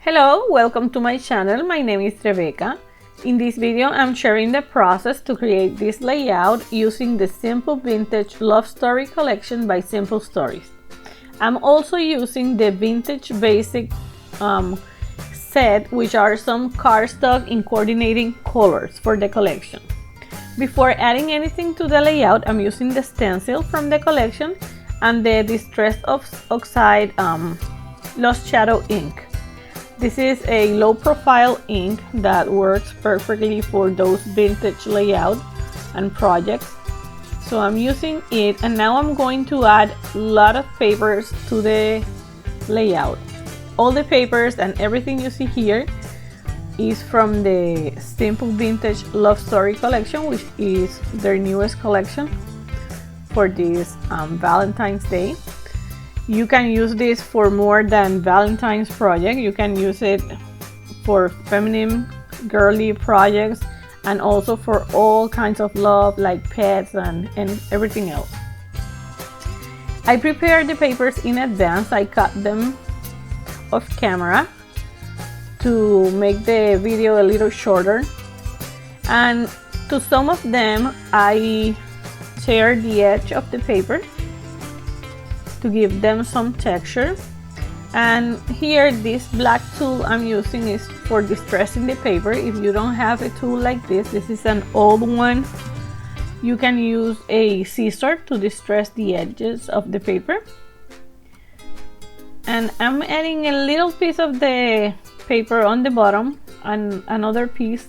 Hello, welcome to my channel. My name is Rebecca. In this video, I'm sharing the process to create this layout using the Simple Vintage Love Story collection by Simple Stories. I'm also using the Vintage Basic set, which are some cardstock in coordinating colors for the collection. Before adding anything to the layout, I'm using the stencil from the collection and the Distress Oxide Lost Shadow ink. This is a low profile ink that works perfectly for those vintage layouts and projects. So I'm using it, and now I'm going to add a lot of papers to the layout. All the papers and everything you see here is from the Simple Vintage Love Story collection, which is their newest collection for this Valentine's Day. You can use this for more than Valentine's project. You can use it for feminine, girly projects, and also for all kinds of love like pets and everything else. I prepared the papers in advance. I cut them off camera to make the video a little shorter, and to some of them I tear the edge of the paper to give them some texture. And here, this black tool I'm using is for distressing the paper. If you don't have a tool like this is an old one, you can use a scissor to distress the edges of the paper. And I'm adding a little piece of the paper on the bottom and another piece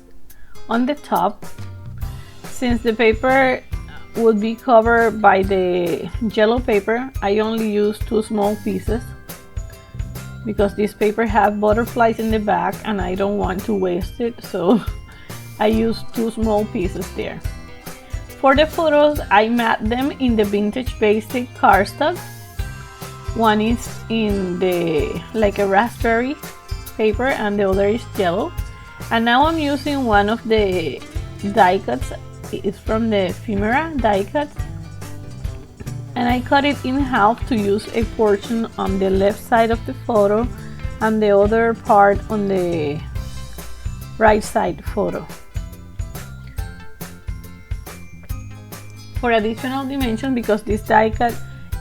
on the top. Since the paper will be covered by the yellow paper, I only use 2 small pieces because this paper have butterflies in the back and I don't want to waste it, so I use 2 small pieces there. For the photos, I mat them in the Vintage Basic cardstock. One is in the like a raspberry paper and the other is yellow. And now I'm using one of the die cuts. It's from the Ephemera die cut, and I cut it in half to use a portion on the left side of the photo and the other part on the right side photo. For additional dimension, because this die cut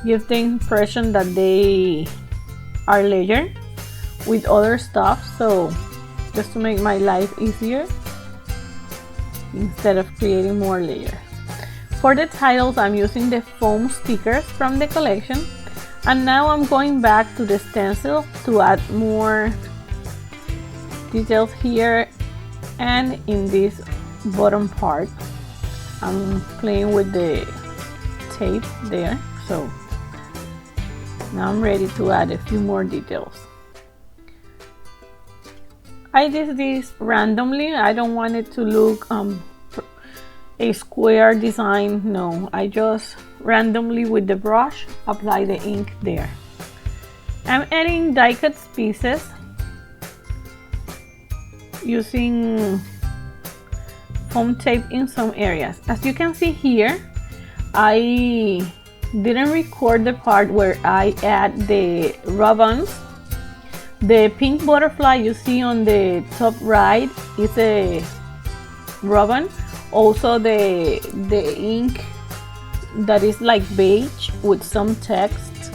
gives the impression that they are layered with other stuff, so just to make my life easier instead of creating more layers. For the titles, I'm using the foam stickers from the collection, and now I'm going back to the stencil to add more details here and in this bottom part. I'm playing with the tape there, so now I'm ready to add a few more details. I did this randomly. I don't want it to look a square design. No, I just randomly with the brush apply the ink there. I'm adding die cut pieces using foam tape in some areas. As you can see here, I didn't record the part where I add the ribbons. The pink butterfly you see on the top right is a ribbon. Also the ink that is like beige with some text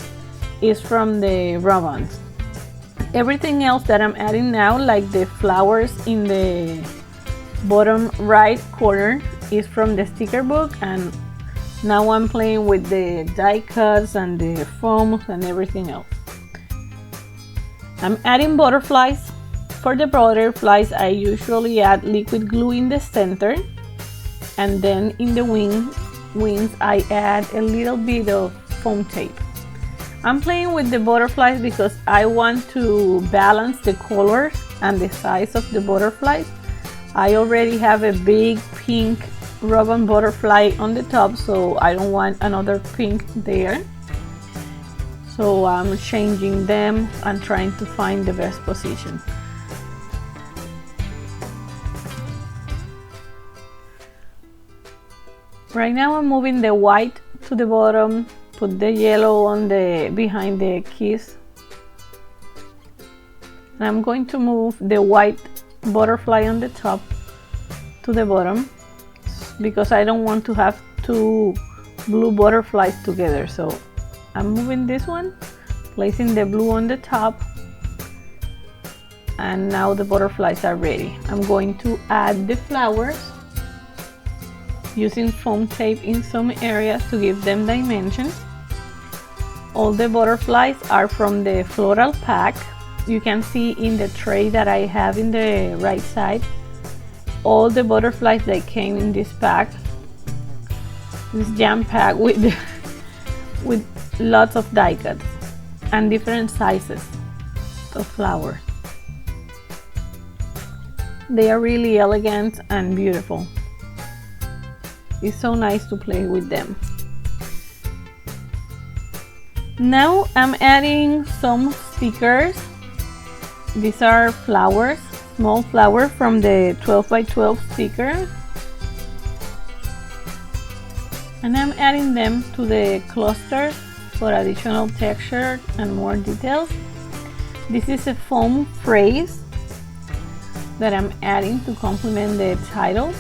is from the ribbons. Everything else that I'm adding now, like the flowers in the bottom right corner, is from the sticker book, and now I'm playing with the die cuts and the foams and everything else. I'm adding butterflies. For the butterflies, I usually add liquid glue in the center, and then in the wings I add a little bit of foam tape. I'm playing with the butterflies because I want to balance the colors and the size of the butterflies. I already have a big pink ribbon butterfly on the top, so I don't want another pink there. So I'm changing them and trying to find the best position. Right now I'm moving the white to the bottom, put the yellow on the behind the kiss, And I'm going to move the white butterfly on the top to the bottom because I don't want to have two blue butterflies together. So I'm moving this one, placing the blue on the top, and now the butterflies are ready. I'm going to add the flowers using foam tape in some areas to give them dimension. All the butterflies are from the floral pack. You can see in the tray that I have in the right side all the butterflies that came in this pack. This jam pack with lots of die cuts and different sizes of flowers. They are really elegant and beautiful. It's so nice to play with them. Now I'm adding some stickers. These are flowers, small flower from the 12 by 12 sticker. And I'm adding them to the clusters for additional texture and more details. This is a foam phrase that I'm adding to complement the title.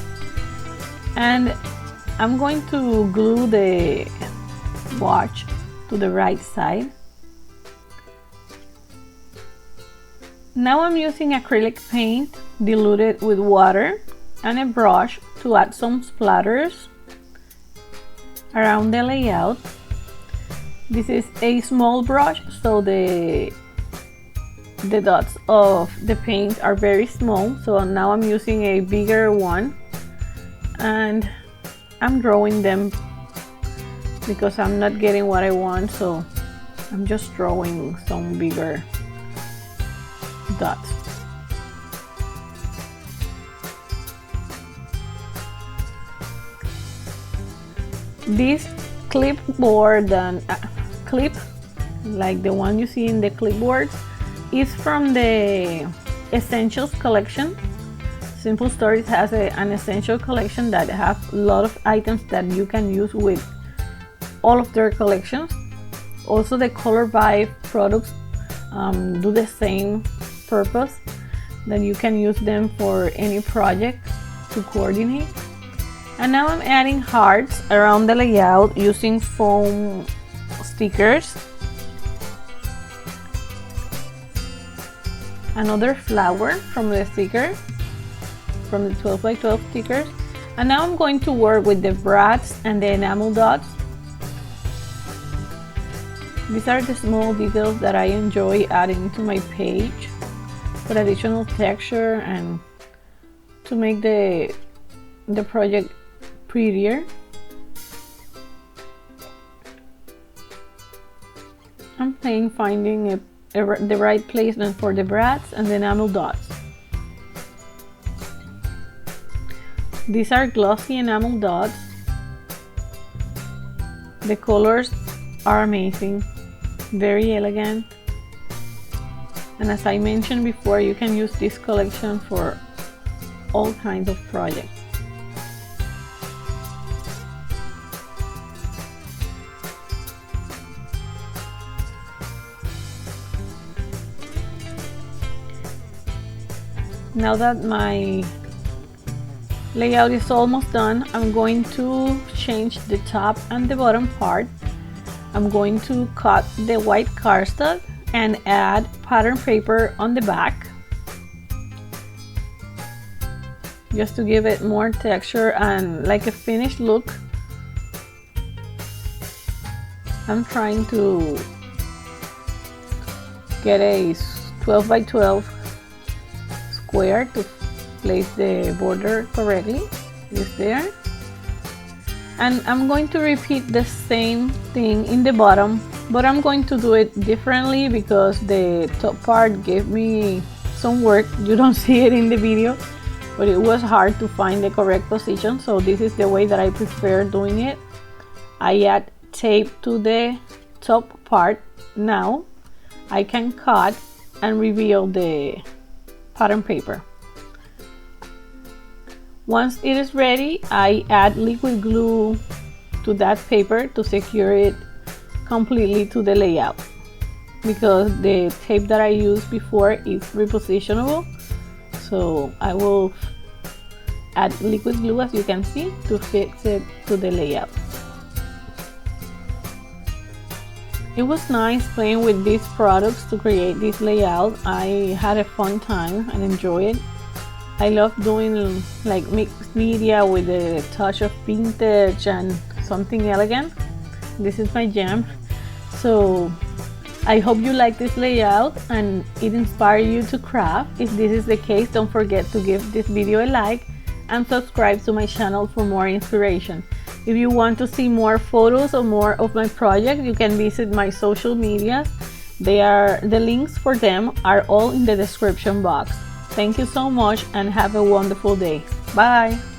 And I'm going to glue the watch to the right side. Now I'm using acrylic paint diluted with water and a brush to add some splatters around the layout. This is a small brush, so the dots of the paint are very small. So now I'm using a bigger one and I'm drawing them because I'm not getting what I want, so I'm just drawing some bigger dots. This clipboard and clip, like the one you see in the clipboards, is from the Essentials collection. Simple Stories has an essential collection that have a lot of items that you can use with all of their collections. Also, the Color Vibe products do the same purpose, that you can use them for any project to coordinate. And now I'm adding hearts around the layout using foam stickers. Another flower from the sticker, from the 12 by 12 stickers. And now I'm going to work with the brads and the enamel dots. These are the small details that I enjoy adding to my page for additional texture and to make the project prettier. I'm finding the right placement for the brads and the enamel dots. These are glossy enamel dots. The colors are amazing, very elegant. And as I mentioned before, you can use this collection for all kinds of projects. Now that my layout is almost done, I'm going to change the top and the bottom part. I'm going to cut the white cardstock and add pattern paper on the back, just to give it more texture and like a finished look. I'm trying to get a 12 by 12 square to place the border correctly. Is there. And I'm going to repeat the same thing in the bottom, but I'm going to do it differently because the top part gave me some work. You don't see it in the video, but it was hard to find the correct position, so this is the way that I prefer doing it. I add tape to the top part. Now I can cut and reveal the pattern paper. Once it is ready, I add liquid glue to that paper to secure it completely to the layout. because the tape that I used before is repositionable. So I will add liquid glue, as you can see, to fix it to the layout. It was nice playing with these products to create this layout. I had a fun time and enjoyed it. I love doing like mixed media with a touch of vintage and something elegant. This is my jam. So I hope you like this layout and it inspired you to craft. If this is the case, don't forget to give this video a like and subscribe to my channel for more inspiration. If you want to see more photos or more of my project, you can visit my social media. The links for them are all in the description box. Thank you so much and have a wonderful day. Bye!